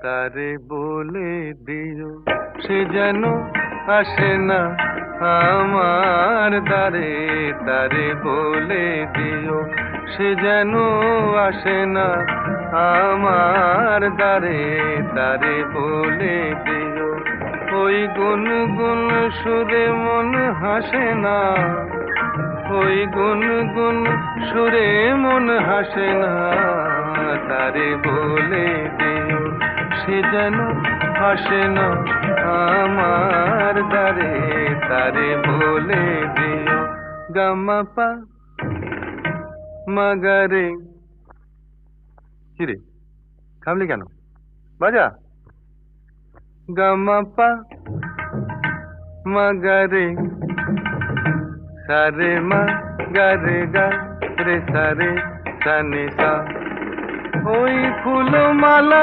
তারে বলে দিও সে যেন আসে না আমার দ্বারে। তারে বলে দিও সে যেন আসে না আমার দ্বারে। তারে বলে দিও ওই গুনগুন সুরে মন হাসে না। ওই গুনগুন সুরে মন হাসে না। তারে বলে দিও সে যেন আসে না আমার দ্বারে। তারে বলে দিও গামাপা মাগারে। কিরে থামলি কেন? বাজা গামাপা মাগারে সারে মা গারে গা রে সারে সানে সা। ওই ফুলমালা